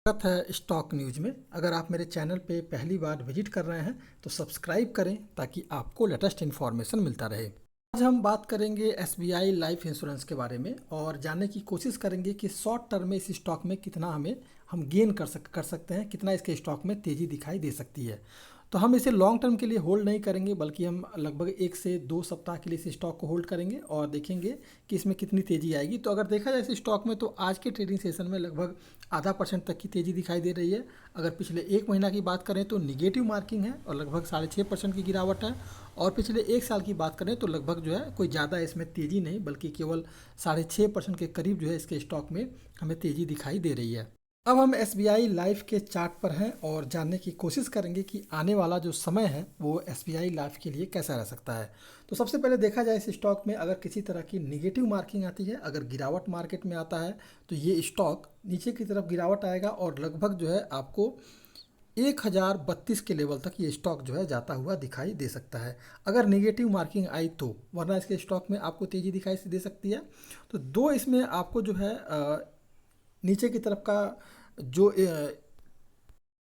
स्वागत है stock news में। अगर आप मेरे चैनल पे पहली बार विजिट कर रहे हैं तो सब्सक्राइब करें ताकि आपको लेटेस्ट इन्फॉर्मेशन मिलता रहे। आज हम बात करेंगे एसबीआई लाइफ इंश्योरेंस के बारे में और जानने की कोशिश करेंगे कि शॉर्ट टर्म में इस स्टॉक में कितना हम गेन कर सकते हैं, कितना इसके स्टॉक में तेज़ी दिखाई दे सकती है। तो हम इसे लॉन्ग टर्म के लिए होल्ड नहीं करेंगे, बल्कि हम लगभग 1 से 2 सप्ताह के लिए इस स्टॉक को होल्ड करेंगे और देखेंगे कि इसमें कितनी तेज़ी आएगी। तो अगर देखा जाए इस स्टॉक में तो आज के ट्रेडिंग सेशन में लगभग ½ % तक की तेज़ी दिखाई दे रही है। अगर पिछले 1 महीना की बात करें तो निगेटिव मार्किंग है और लगभग 6.5% की गिरावट है। और पिछले 1 साल की बात करें तो लगभग जो है कोई ज़्यादा इसमें तेज़ी नहीं, बल्कि केवल 6.5% के करीब जो है इसके स्टॉक में हमें तेज़ी दिखाई दे रही है। अब हम एसबीआई लाइफ के चार्ट पर हैं और जानने की कोशिश करेंगे कि आने वाला जो समय है वो एसबीआई लाइफ के लिए कैसा रह सकता है। तो सबसे पहले देखा जाए इस स्टॉक में अगर किसी तरह की निगेटिव मार्किंग आती है, अगर गिरावट मार्केट में आता है तो ये स्टॉक नीचे की तरफ गिरावट आएगा और लगभग जो है आपको 1032 के लेवल तक ये स्टॉक जो है जाता हुआ दिखाई दे सकता है अगर नेगेटिव मार्किंग आई तो, वरना इसके स्टॉक में आपको तेज़ी दिखाई दे सकती है। तो दो इसमें आपको जो है नीचे की तरफ का जो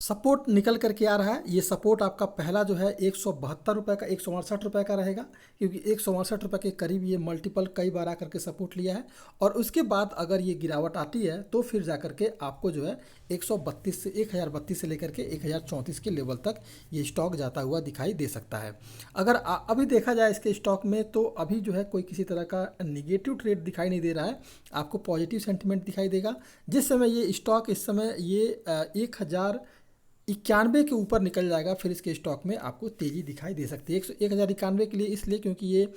सपोर्ट निकल करके आ रहा है, ये सपोर्ट आपका पहला जो है 172 रुपये का, 168 रुपये का रहेगा, क्योंकि 168 रुपये के करीब ये मल्टीपल कई बार आकर के सपोर्ट लिया है। और उसके बाद अगर ये गिरावट आती है तो फिर जा कर के आपको जो है 1032 से लेकर के 1034 के लेवल तक ये स्टॉक जाता हुआ दिखाई दे सकता है। अगर अभी देखा जाए इसके स्टॉक में तो अभी जो है कोई किसी तरह का निगेटिव ट्रेड दिखाई नहीं दे रहा है, आपको पॉजिटिव सेंटिमेंट दिखाई देगा। जिस समय ये स्टॉक इस समय ये 1091 के ऊपर निकल जाएगा फिर इसके स्टॉक में आपको तेज़ी दिखाई दे सकती है। 1091 के लिए इसलिए क्योंकि ये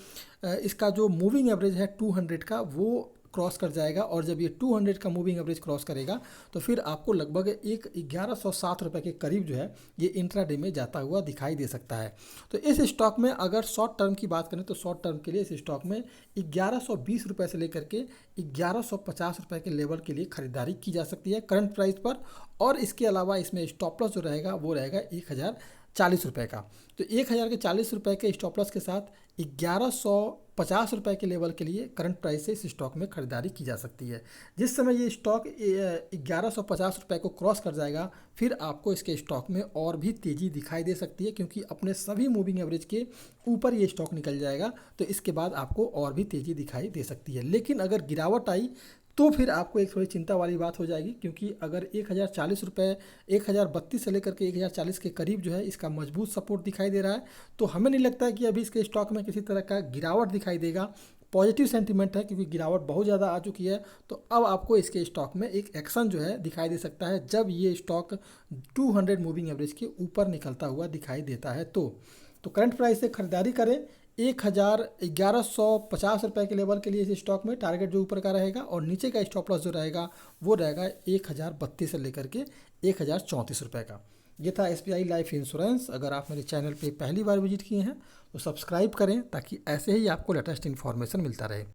इसका जो मूविंग एवरेज है 200 का वो क्रॉस कर जाएगा, और जब ये 200 का मूविंग एवरेज क्रॉस करेगा तो फिर आपको लगभग 1107 रुपये के करीब जो है ये इंट्राडे में जाता हुआ दिखाई दे सकता है। तो इस स्टॉक में अगर शॉर्ट टर्म की बात करें तो शॉर्ट टर्म के लिए इस स्टॉक में 1120 रुपये से लेकर के 1150 रुपये के लेवल के लिए खरीदारी की जा सकती है करंट प्राइस पर। और इसके अलावा इसमें स्टॉप लॉस जो रहेगा वो रहेगा 1040 रुपये का। तो 1040 रुपये के स्टॉप लॉस के साथ 1150 रुपये के लेवल के लिए करंट प्राइस से इस स्टॉक में खरीदारी की जा सकती है। जिस समय ये स्टॉक 1150 रुपये को क्रॉस कर जाएगा फिर आपको इसके स्टॉक में और भी तेज़ी दिखाई दे सकती है, क्योंकि अपने सभी मूविंग एवरेज के ऊपर ये स्टॉक निकल जाएगा तो इसके बाद आपको और भी तेज़ी दिखाई दे सकती है। लेकिन अगर गिरावट आई तो फिर आपको एक थोड़ी चिंता वाली बात हो जाएगी, क्योंकि अगर 1040 रुपये 1032 से लेकर के 1040 के करीब जो है इसका मजबूत सपोर्ट दिखाई दे रहा है, तो हमें नहीं लगता है कि अभी इसके स्टॉक में किसी तरह का गिरावट दिखाई देगा। पॉजिटिव सेंटीमेंट है क्योंकि गिरावट बहुत ज़्यादा आ चुकी है। तो अब आपको इसके स्टॉक में एक एक्शन जो है दिखाई दे सकता है जब ये स्टॉक 200 मूविंग एवरेज के ऊपर निकलता हुआ दिखाई देता है। तो करंट प्राइस से खरीदारी करें। 1150 रुपये के लेवल के लिए इस स्टॉक में टारगेट जो ऊपर का रहेगा, और नीचे का स्टॉप लॉस जो रहेगा वो रहेगा 1032 से लेकर के 1034 रुपये का। ये था एसबीआई लाइफ इंश्योरेंस। अगर आप मेरे चैनल पे पहली बार विजिट किए हैं तो सब्सक्राइब करें ताकि ऐसे ही आपको लेटेस्ट इन्फॉर्मेशन मिलता रहे।